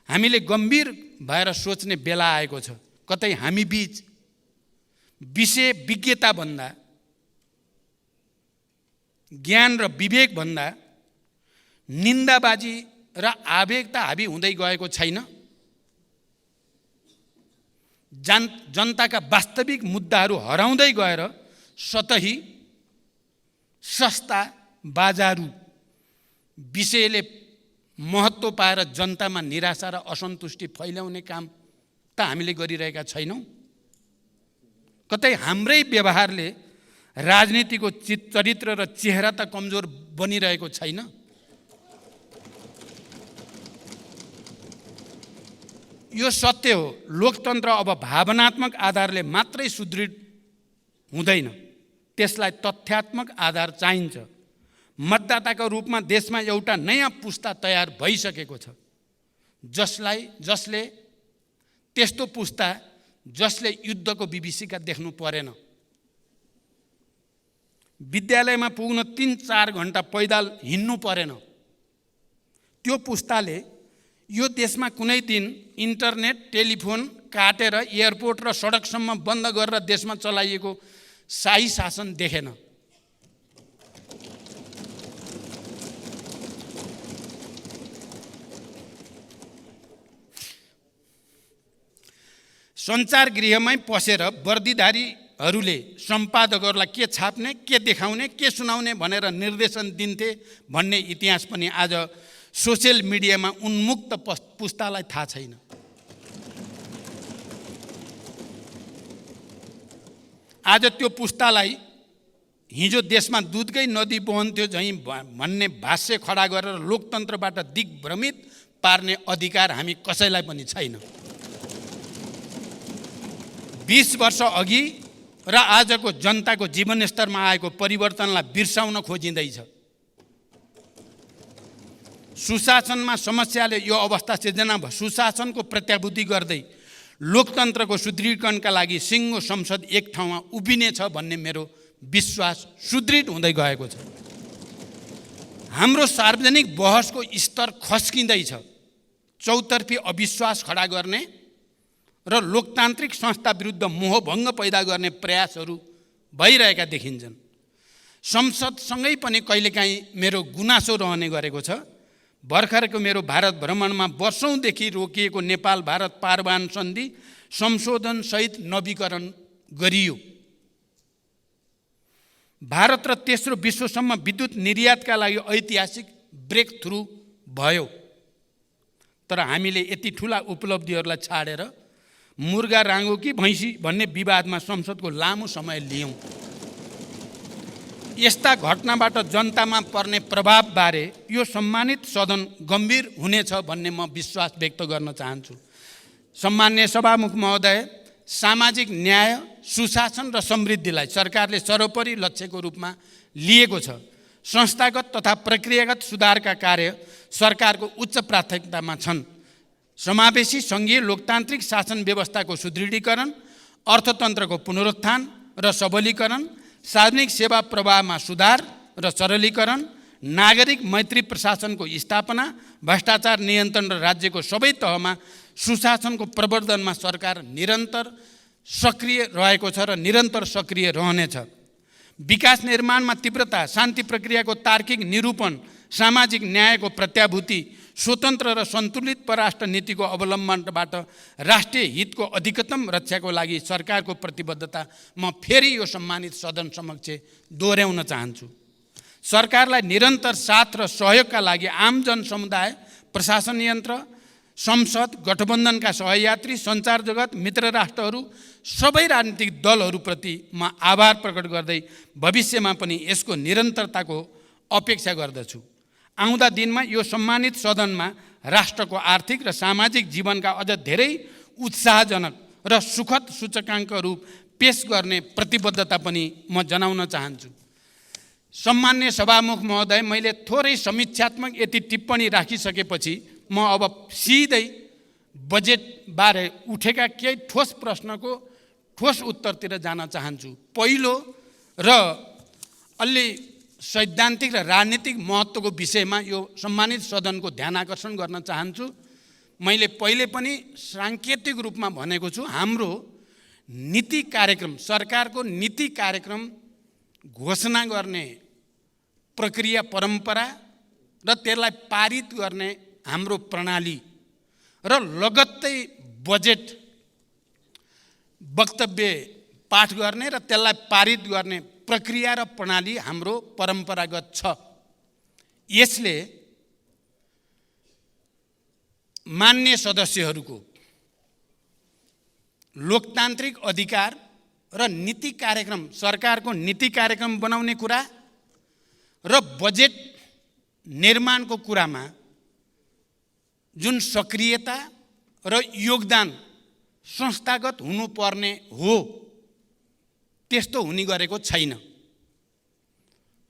हामीले गम्भीर भएर सोच्ने बेला आएको छ। कतै हामी बीच विषय विज्ञताभन्दा, ज्ञान र विवेकभन्दा निन्दाबाजी र आवेगता हाबी हुँदै गएको छैन। जनताका वास्तविक मुद्दाहरू हराउँदै गएर सतही, सस्ता, बाजारू विषयले महत्त्व पाएर जनतामा निराशा र असन्तुष्टि फैल्याउने काम त हामीले गरिरहेका छैनौँ। कतै हाम्रै व्यवहारले राजनीतिको चरित्र र चेहरा त कमजोर बनिरहेको छैन। यो सत्य हो। लोकतन्त्र अब भावनात्मक आधारले मात्रै सुदृढ हुँदैन, त्यसलाई तथ्यात्मक आधार चाहिन्छ। मतदाताको रूपमा देशमा एउटा नयाँ पुस्ता तयार भइसकेको छ, जसले त्यस्तो पुस्ता जसले युद्धको विभीषिका देख्नु परेन। विद्यालयमा पुग्न 3-4 घण्टा पैदल हिँड्नु परेन। त्यो पुस्ताले यो देशमा कुनै दिन इन्टरनेट, टेलिफोन काटेर एयरपोर्ट र सडकसम्म बन्द गरेर देशमा चलाइएको शाही शासन देखेन। सञ्चार गृहमै पसेर वर्दीधारीहरूले सम्पादकहरूलाई के छाप्ने, के देखाउने, के सुनाउने भनेर निर्देशन दिन्थे भन्ने इतिहास पनि आज सोसियल मिडियामा उन्मुक्त पुस्तालाई थाहा छैन। आज त्यो पुस्तालाई हिजो देशमा दुधकै नदी बहन्थ्यो झैँ भन्ने भाष्य खडा गरेर लोकतन्त्रबाट दिग्भ्रमित पार्ने अधिकार हामी कसैलाई पनि छैन। 20 वर्ष अघि र आजको जनताको जीवनस्तरमा आएको परिवर्तनलाई बिर्साउन खोजिँदैछ। सुशासनमा समस्याले यो अवस्था सिर्जना भयो। सुशासनको प्रत्याभूति गर्दै लोकतन्त्रको सुदृढीकरणका लागि सिङ्गो संसद एक ठाउँमा उभिनेछ भन्ने मेरो विश्वास सुदृढ हुँदै गएको छ। हाम्रो सार्वजनिक बहसको स्तर खस्किँदैछ। चौतर्फी अविश्वास खडा गर्ने र लोकतान्त्रिक संस्था विरुद्ध मोहभङ्ग पैदा गर्ने प्रयासहरू भइरहेका देखिन्छन्। संसदसँगै पनि कहिलेकाहीँ मेरो गुनासो रहने गरेको छ। भर्खरको मेरो भारत भ्रमणमा वर्षौँदेखि रोकिएको नेपाल भारत पारवान सन्धि संशोधनसहित नवीकरण गरियो। भारत र तेस्रो विश्वसम्म विद्युत निर्यातका लागि ऐतिहासिक ब्रेक थ्रु भयो। तर हामीले यति ठुला उपलब्धिहरूलाई छाडेर मुर्गा राँगो कि भैँसी भन्ने विवादमा संसदको लामो समय लियौँ। यस्ता घटनाबाट जनतामा पर्ने प्रभावबारे यो सम्मानित सदन गम्भीर हुनेछ भन्ने म विश्वास व्यक्त गर्न चाहन्छु। सम्माननीय सभामुख महोदय, सामाजिक न्याय, सुशासन र समृद्धिलाई सरकारले सर्वोपरि लक्ष्यको रूपमा लिएको छ। संस्थागत तथा प्रक्रियागत सुधारका कार्य सरकारको उच्च प्राथमिकतामा छन्। समावेशी सङ्घीय लोकतान्त्रिक शासन व्यवस्थाको सुदृढीकरण, अर्थतन्त्रको पुनरुत्थान र सबलीकरण, सार्वजनिक सेवा प्रवाहमा सुधार र सरलीकरण, नागरिक मैत्री प्रशासनको स्थापना, भ्रष्टाचार नियन्त्रण र राज्यको सबै तहमा सुशासनको प्रवर्धनमा सरकार निरन्तर सक्रिय रहेको छ र निरन्तर सक्रिय रहनेछ। विकास निर्माणमा तीव्रता, शान्ति प्रक्रियाको तार्किक निरूपण, सामाजिक न्यायको प्रत्याभूति, स्वतन्त्र र सन्तुलित परराष्ट्र नीतिको अवलम्बनबाट राष्ट्रिय हितको अधिकतम रक्षाको लागि सरकारको प्रतिबद्धता म फेरि यो सम्मानित सदन समक्ष दोहोऱ्याउन चाहन्छु। सरकारलाई निरन्तर साथ र सहयोगका लागि आम जनसमुदाय, प्रशासन यन्त्र, संसद, गठबन्धनका सहयात्री, सञ्चार जगत, मित्र राष्ट्रहरू, सबै राजनीतिक दलहरूप्रति म आभार प्रकट गर्दै भविष्यमा पनि यसको निरन्तरताको अपेक्षा गर्दछु। आउँदा दिनमा यो सम्मानित सदनमा राष्ट्रको आर्थिक र सामाजिक जीवनका अझ धेरै उत्साहजनक र सुखद सूचकाङ्कहरू पेश गर्ने प्रतिबद्धता पनि म जनाउन चाहन्छु। सम्माननीय सभामुख महोदय, मैले थोरै समीक्षात्मक यति टिप्पणी राखिसकेपछि म अब सिधै बजेटबारे उठेका केही ठोस प्रश्नको ठोस उत्तरतिर जान चाहन्छु। पहिलो र अलि सैद्धान्तिक र राजनीतिक महत्त्वको विषयमा यो सम्मानित सदनको ध्यान आकर्षण गर्न चाहन्छु। मैले पहिले पनि साङ्केतिक रूपमा भनेको छु, हाम्रो नीति कार्यक्रम, सरकारको नीति कार्यक्रम घोषणा गर्ने प्रक्रिया परम्परा र त्यसलाई पारित गर्ने हाम्रो प्रणाली र लगत्तै बजेट वक्तव्य पाठ गर्ने र त्यसलाई पारित गर्ने प्रक्रिया र प्रणाली हाम्रो परम्परागत छ। यसले मान्य सदस्यहरूको लोकतान्त्रिक अधिकार र नीति कार्यक्रम, सरकारको नीति कार्यक्रम बनाउने कुरा र बजेट निर्माणको कुरामा जुन सक्रियता र योगदान संस्थागत हुनुपर्ने हो, त्यस्तो हुने गरेको छैन।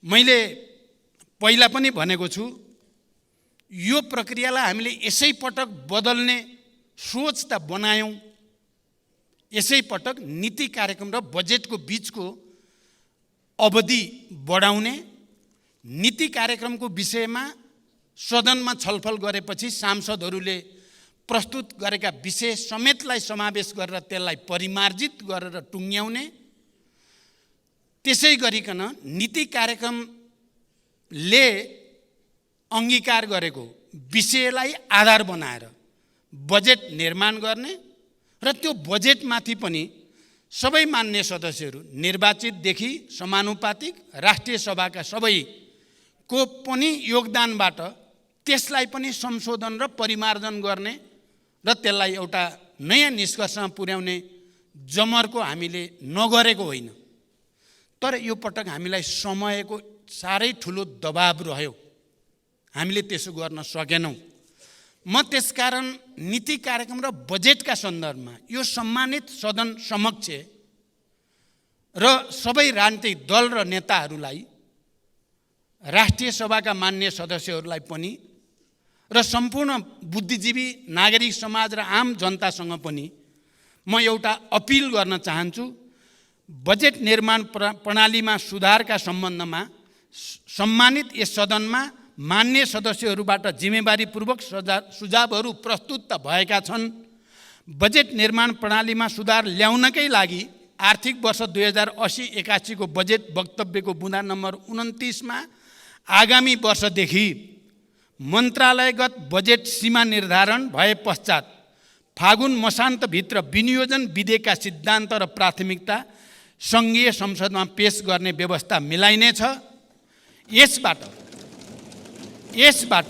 मैले पहिला पनि भनेको छु, यो प्रक्रियालाई हामीले यसै पटक बदल्ने सोच त बनायौँ। यसै पटक नीति कार्यक्रम र बजेटको बीचको अवधि बढाउने, नीति कार्यक्रमको विषयमा सदनमा छलफल गरेपछि सांसदहरूले प्रस्तुत गरेका विषय समेतलाई समावेश गरेर त्यसलाई परिमार्जित गरेर टुङ्ग्याउने, त्यसै गरिकन नीति कार्यक्रमले अङ्गीकार गरेको विषयलाई आधार बनाएर बजेट निर्माण गर्ने र त्यो बजेटमाथि पनि सबै मान्य सदस्यहरू निर्वाचितदेखि समानुपातिक राष्ट्रिय सभाका सबैको पनि योगदानबाट त्यसलाई पनि संशोधन र परिमार्जन गर्ने र त्यसलाई एउटा नयाँ निष्कर्षमा पुर्याउने जमर्को हामीले नगरेको होइन। तर यो पटक हामीलाई समयको साह्रै ठुलो दबाब रह्यो, हामीले त्यसो गर्न सकेनौँ। म त्यसकारण नीति कार्यक्रम र बजेटका सन्दर्भमा यो सम्मानित सदन समक्ष र सबै राजनीतिक दल र नेताहरूलाई, राष्ट्रिय सभाका मान्य सदस्यहरूलाई पनि र सम्पूर्ण बुद्धिजीवी नागरिक समाज र आम जनतासँग पनि म एउटा अपिल गर्न चाहन्छु। बजेट निर्माण प्रणालीमा सुधारका सम्बन्धमा सम्मानित यस सदनमा मान्य सदस्यहरूबाट जिम्मेवारीपूर्वक सुझावहरू प्रस्तुत त भएका छन्। बजेट निर्माण प्रणालीमा सुधार ल्याउनकै लागि आर्थिक वर्ष 2080-81 को बजेट वक्तव्यको बुँदा नम्बर 29 मा आगामी वर्षदेखि मन्त्रालयगत बजेट सीमा निर्धारण भए पश्चात फागुन मसान्तभित्र विनियोजन विधेयकका सिद्धान्त र प्राथमिकता सङ्घीय संसदमा पेश गर्ने व्यवस्था मिलाइनेछ। यसबाट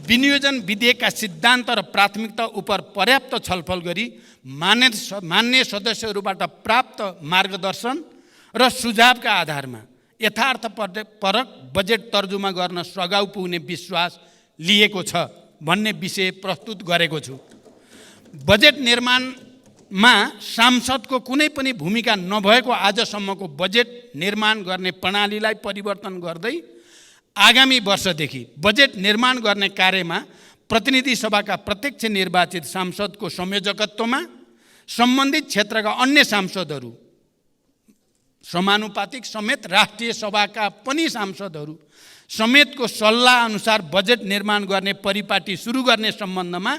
विनियोजन विधेयकका सिद्धान्त र प्राथमिकता उप पर्याप्त छलफल गरी मान्य सदस्यहरूबाट प्राप्त मार्गदर्शन र सुझावका आधारमा यथार्थपरक बजेट तर्जुमा गर्न सघाउ पुग्ने विश्वास लिएको छ भन्ने विषय प्रस्तुत गरेको छु। बजेट निर्माणमा सांसदको कुनै पनि भूमिका नभएको आजसम्मको बजेट निर्माण गर्ने प्रणालीलाई परिवर्तन गर्दै आगामी वर्षदेखि बजेट निर्माण गर्ने कार्यमा प्रतिनिधि सभाका प्रत्यक्ष निर्वाचित सांसदको संयोजकत्वमा सम्बन्धित क्षेत्रका अन्य सांसदहरू समानुपातिक समेत राष्ट्रिय सभाका पनि सांसदहरू समेतको सल्लाह अनुसार बजेट निर्माण गर्ने परिपाटी सुरु गर्ने सम्बन्धमा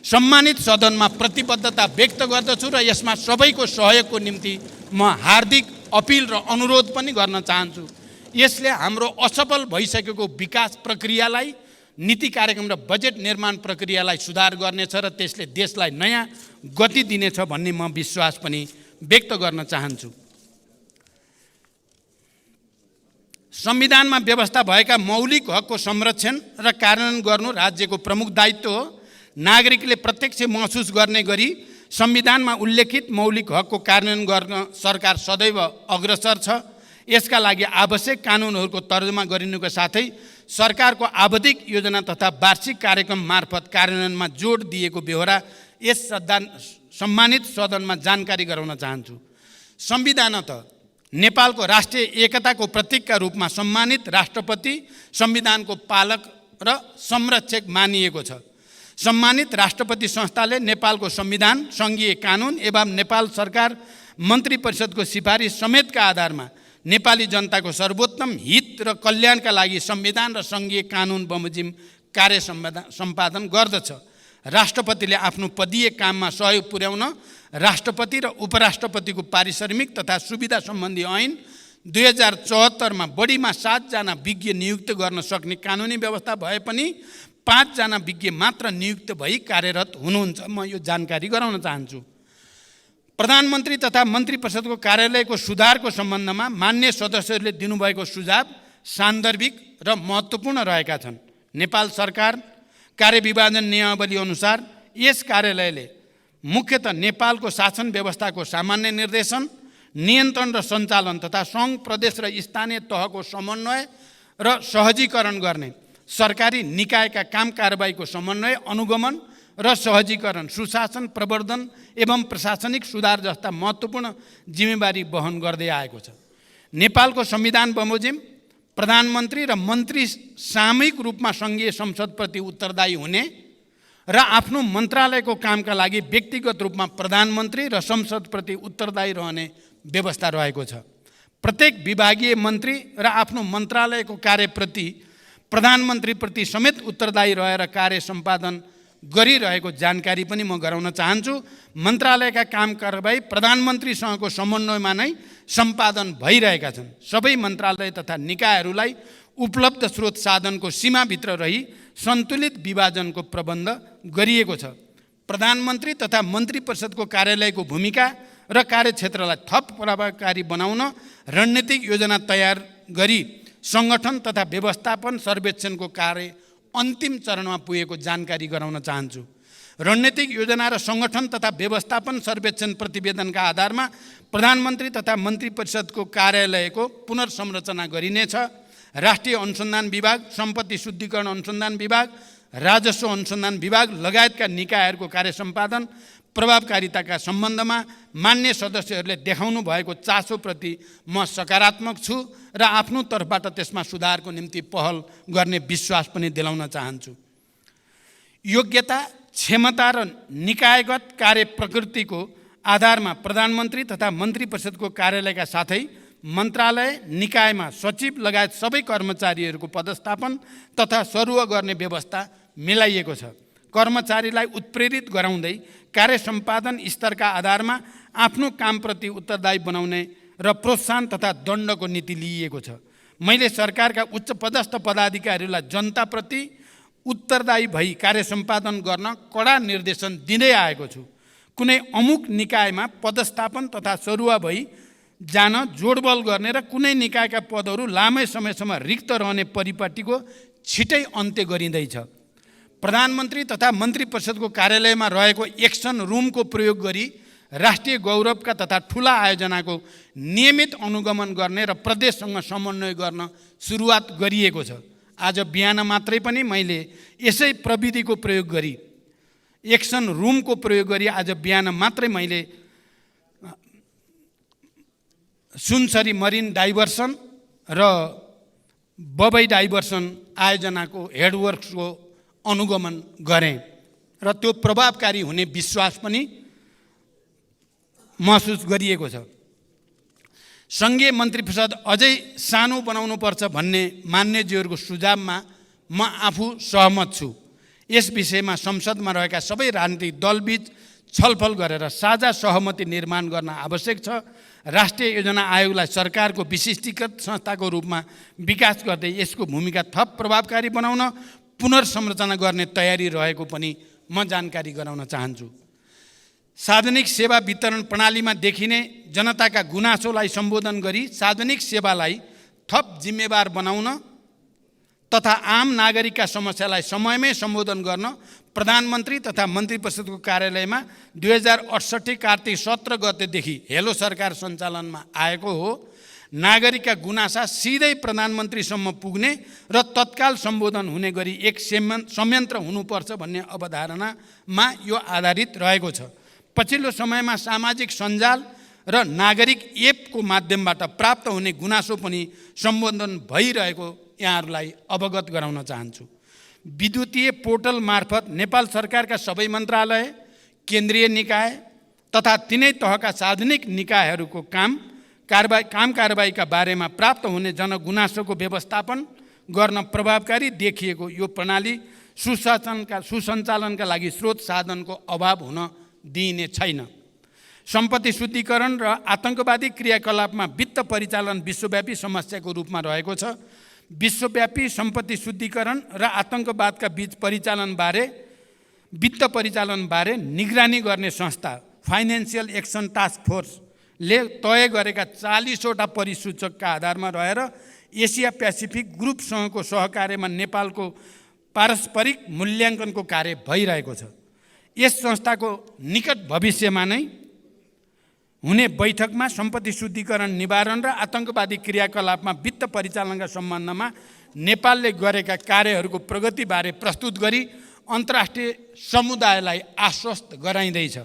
सम्मानित सदनमा प्रतिबद्धता व्यक्त गर्दछु र यसमा सबैको सहयोगको निम्ति म हार्दिक अपिल र अनुरोध पनि गर्न चाहन्छु। यसले हाम्रो असफल भइसकेको विकास प्रक्रियालाई, नीति कार्यक्रम र बजेट निर्माण प्रक्रियालाई सुधार गर्नेछ र त्यसले देशलाई नयाँ गति दिनेछ भन्ने म विश्वास पनि व्यक्त गर्न चाहन्छु। संविधानमा व्यवस्था भएका मौलिक हकको संरक्षण र कार्यान्वयन गर्नु राज्यको प्रमुख दायित्व हो। नागरिकले प्रत्यक्ष महसुस गर्ने गरी संविधानमा उल्लेखित मौलिक हकको कार्यान्वयन गर्न सरकार सदैव अग्रसर छ। यसका लागि आवश्यक कानुनहरूको तर्जुमा गरिनुको साथै सरकारको आवधिक योजना तथा वार्षिक कार्यक्रम मार्फत कार्यान्वयनमा जोड दिएको बेहोरा यस सम्मानित सदनमा जानकारी गराउन चाहन्छु। संविधानत नेपालको राष्ट्रिय एकताको प्रतीकका रूपमा सम्मानित राष्ट्रपति संविधानको पालक र संरक्षक मानिएको छ। सम्मानित राष्ट्रपति संस्थाले नेपालको संविधान, सङ्घीय कानुन एवं नेपाल सरकार मन्त्री परिषदको सिफारिस समेतका आधारमा नेपाली जनताको सर्वोत्तम हित र कल्याणका लागि संविधान र सङ्घीय कानुन बमोजिम कार्य सम्पादन गर्दछ। राष्ट्रपतिले आफ्नो पदीय काममा सहयोग पुर्याउन राष्ट्रपति र उपराष्ट्रपतिको पारिश्रमिक तथा सुविधा सम्बन्धी ऐन 2074 मा बढीमा 7 जना विज्ञ नियुक्त गर्न सक्ने कानुनी व्यवस्था भए पनि 5 जना विज्ञ मात्र नियुक्त भई कार्यरत हुनुहुन्छ। म यो जानकारी गराउन चाहन्छु। प्रधानमन्त्री तथा मन्त्री परिषदको कार्यालयको सुधारको सम्बन्धमा मान्य सदस्यहरूले दिनुभएको सुझाव सान्दर्भिक र महत्त्वपूर्ण रहेका छन्। नेपाल सरकार कार्यविभाजन नियमावली अनुसार यस कार्यालयले मुख्यतः नेपालको शासन व्यवस्थाको सामान्य निर्देशन, नियन्त्रण र सञ्चालन तथा सङ्घ, प्रदेश र स्थानीय तहको समन्वय र सहजीकरण गर्ने, सरकारी निकायका काम कारबाहीको समन्वय, अनुगमन र सहजीकरण, सुशासन प्रवर्धन एवं प्रशासनिक सुधार जस्ता महत्त्वपूर्ण जिम्मेवारी वहन गर्दै आएको छ। नेपालको संविधान बमोजिम प्रधानमन्त्री र मन्त्री सामूहिक रूपमा सङ्घीय संसदप्रति उत्तरदायी हुने र आफ्नो मन्त्रालयको कामका लागि व्यक्तिगत रूपमा प्रधानमन्त्री र संसदप्रति उत्तरदायी रहने व्यवस्था रहेको छ। प्रत्येक विभागीय मन्त्री र आफ्नो मन्त्रालयको कार्यप्रति प्रधानमन्त्रीप्रति समेत उत्तरदायी रहेर कार्य सम्पादन गरिरहेको जानकारी पनि म गराउन चाहन्छु। मन्त्रालयका काम कारबाही प्रधानमन्त्रीसँगको समन्वयमा नै सम्पादन भइरहेका छन्। सबै मन्त्रालय तथा निकायहरूलाई उपलब्ध स्रोत साधनको सीमाभित्र रही सन्तुलित विभाजनको प्रबन्ध गरिएको छ। प्रधानमन्त्री तथा मन्त्री परिषदको कार्यालयको भूमिका र कार्यक्षेत्रलाई थप प्रभावकारी बनाउन रणनीतिक योजना तयार गरी सङ्गठन तथा व्यवस्थापन सर्वेक्षणको कार्य अन्तिम चरणमा पुगेको जानकारी गराउन चाहन्छु। रणनीतिक योजना र सङ्गठन तथा व्यवस्थापन सर्वेक्षण प्रतिवेदनका आधारमा प्रधानमन्त्री तथा मन्त्री परिषदको कार्यालयको पुनर्संरचना गरिनेछ। राष्ट्रिय अनुसन्धान विभाग, सम्पत्ति शुद्धिकरण अनुसन्धान विभाग, राजस्व अनुसन्धान विभाग लगायतका निकायहरूको कार्य सम्पादन प्रभावकारिताका सम्बन्धमा मान्य सदस्यहरूले देखाउनु भएको चासोप्रति म सकारात्मक छु र आफ्नो तर्फबाट त्यसमा सुधारको निम्ति पहल गर्ने विश्वास पनि दिलाउन चाहन्छु। योग्यता, क्षमता र निकायगत कार्य प्रकृतिको आधारमा प्रधानमन्त्री तथा मन्त्री परिषदको कार्यालयका साथै मन्त्रालय, निकायमा सचिव लगायत सबै कर्मचारीहरूको पदस्थापन तथा सरुवा गर्ने व्यवस्था मिलाइएको छ। कर्मचारीलाई उत्प्रेरित गराउँदै कार्य सम्पादन स्तरका आधारमा आफ्नो कामप्रति उत्तरदायी बनाउने र प्रोत्साहन तथा दण्डको नीति लिइएको छ। मैले सरकारका उच्च पदस्थ पदाधिकारीहरूलाई जनताप्रति उत्तरदायी भई कार्य सम्पादन गर्न कडा निर्देशन दिँदै आएको छु। कुनै अमुक निकायमा पदस्थापन तथा सरुवा भई जान जोडबल गर्ने र कुनै निकायका पदहरू लामै समयसम्म रिक्त रहने परिपाटीको छिटै अन्त्य गरिँदैछ। प्रधानमन्त्री तथा मन्त्री परिषदको कार्यालयमा रहेको एक्सन रुमको प्रयोग गरी राष्ट्रिय गौरवका तथा ठुला आयोजनाको नियमित अनुगमन गर्ने र प्रदेशसँग समन्वय गर्न सुरुवात गरिएको छ। आज बिहान मात्रै पनि मैले यसै प्रविधिको प्रयोग गरी एक्सन रुमको प्रयोग गरी आज बिहान मात्रै मैले सुनसरी मरिन डाइभर्सन र बबई डाइभर्सन आयोजनाको हेडवर्क्सको अनुगमन गरेँ र त्यो प्रभावकारी हुने विश्वास पनि महसुस गरिएको छ। सङ्घीय मन्त्री परिषद अझै सानो बनाउनुपर्छ भन्ने मान्यज्यूहरूको सुझावमा म आफू सहमत छु। यस विषयमा संसदमा रहेका सबै राजनीतिक दलबीच छलफल गरेर साझा सहमति निर्माण गर्न आवश्यक छ। राष्ट्रिय योजना आयोगलाई सरकारको विशिष्टीकृत संस्थाको रूपमा विकास गर्दै यसको भूमिका थप प्रभावकारी बनाउन पुनर्संरचना गर्ने तयारी रहेको पनि म जानकारी गराउन चाहन्छु। सार्वजनिक सेवा वितरण प्रणालीमा देखिने जनताका गुनासोलाई सम्बोधन गरी सार्वजनिक सेवालाई थप जिम्मेवार बनाउन तथा आम नागरिकका समस्यालाई समयमै सम्बोधन गर्न प्रधानमन्त्री तथा मन्त्री परिषदको कार्यालयमा 2068 कार्तिक 17 गतेदेखि हेलो सरकार सञ्चालनमा आएको हो। नागरिकका गुनासा सिधै प्रधानमन्त्रीसम्म पुग्ने र तत्काल सम्बोधन हुने गरी एक संयन्त्र हुनुपर्छ भन्ने अवधारणामा यो आधारित रहेको छ। पछिल्लो समयमा सामाजिक सञ्जाल र नागरिक एपको माध्यमबाट प्राप्त हुने गुनासो पनि सम्बोधन भइरहेको यहाँहरूलाई अवगत गराउन चाहन्छु। विद्युतीय पोर्टल मार्फत नेपाल सरकारका सबै मन्त्रालय, केन्द्रीय निकाय तथा तिनै तहका सार्वजनिक निकायहरूको काम कारबाहीका बारेमा प्राप्त हुने जनगुनासोको व्यवस्थापन गर्न प्रभावकारी देखिएको यो प्रणाली सुसञ्चालनका लागि स्रोत साधनको अभाव हुन दिइने छैन। सम्पत्ति शुद्धिकरण र आतंकवादी क्रियाकलापमा वित्त परिचालन विश्वव्यापी समस्याको रूपमा रहेको छ। विश्वव्यापी सम्पत्ति शुद्धिकरण र आतंकवादका बीच वित्त परिचालनबारे निगरानी गर्ने संस्था फाइनेन्सियल एक्सन टास्क फोर्सले तय गरेका 40वटा परिसूचकका आधारमा रहेर एसिया पेसिफिक ग्रुपसँगको सहकार्यमा नेपालको पारस्परिक मूल्याङ्कनको कार्य भइरहेको छ। यस संस्थाको निकट भविष्यमा नै हुने बैठकमा सम्पत्ति शुद्धिकरण, निवारण र आतंकवादी क्रियाकलापमा वित्त परिचालनका सम्बन्धमा नेपालले गरेका कार्यहरूको प्रगतिबारे प्रस्तुत गरी अन्तर्राष्ट्रिय समुदायलाई आश्वस्त गराइँदैछ।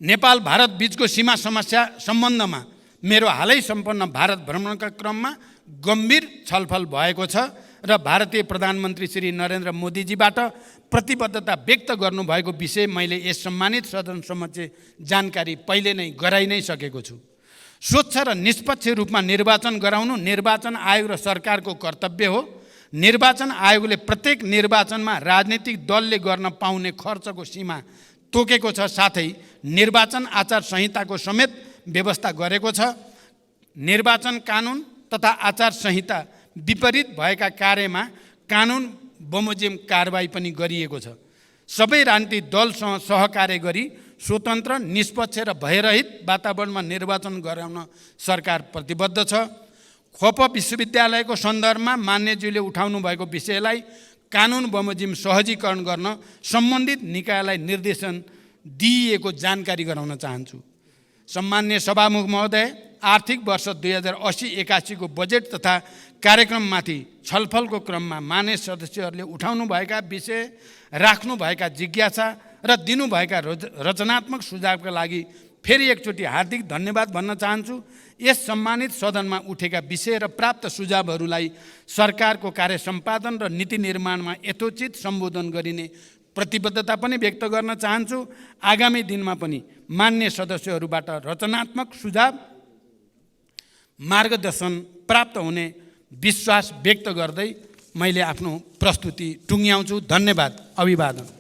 नेपाल भारत बीचको सीमा समस्या सम्बन्धमा मेरो हालै सम्पन्न भारत भ्रमणका क्रममा गम्भीर छलफल भएको छ र भारतीय प्रधानमन्त्री श्री नरेन्द्र मोदीजीबाट प्रतिबद्धता व्यक्त गर्नुभएको विषय मैले यस सम्मानित सदन समक्ष जानकारी पहिले नै गराइ नै सकेको छु। स्वच्छ र निष्पक्ष रूपमा निर्वाचन गराउनु निर्वाचन आयोग र सरकारको कर्तव्य हो। निर्वाचन आयोगले प्रत्येक निर्वाचनमा राजनीतिक दलले गर्न पाउने खर्चको सीमा तोकेको छ, साथै निर्वाचन आचार संहिताको समेत व्यवस्था गरेको छ। निर्वाचन कानुन तथा आचार संहिता विपरीत भएका कार्यमा कानुन बमोजिम कारबाही पनि गरिएको छ। सबै राजनीतिक दलसँग सहकार्य गरी स्वतन्त्र, निष्पक्ष र भयरहित वातावरणमा निर्वाचन गराउन सरकार प्रतिबद्ध छ। खोप विश्वविद्यालयको सन्दर्भमा मान्यज्यूले उठाउनु भएको विषयलाई कानुन बमोजिम सहजीकरण गर्न सम्बन्धित निकायलाई निर्देशन दिइएको जानकारी गराउन चाहन्छु। सम्माननीय सभामुख महोदय, आर्थिक वर्ष 2080-81 को बजेट तथा कार्यक्रममाथि छलफलको क्रममा मान्य सदस्यहरूले उठाउनुभएका विषय, राख्नुभएका जिज्ञासा र दिनुभएका रचनात्मक सुझावका लागि फेरि एकचोटि हार्दिक धन्यवाद भन्न चाहन्छु। यस सम्मानित सदनमा उठेका विषय र प्राप्त सुझावहरूलाई सरकारको कार्य सम्पादन र नीति निर्माणमा यथोचित सम्बोधन गरिने प्रतिबद्धता पनि व्यक्त गर्न चाहन्छु। आगामी दिनमा पनि मान्य सदस्यहरूबाट रचनात्मक सुझाव, मार्गदर्शन प्राप्त हुने विश्वास व्यक्त गर्दै मैले आफ्नो प्रस्तुति टुङ्ग्याउँछु। धन्यवाद। अभिवादन।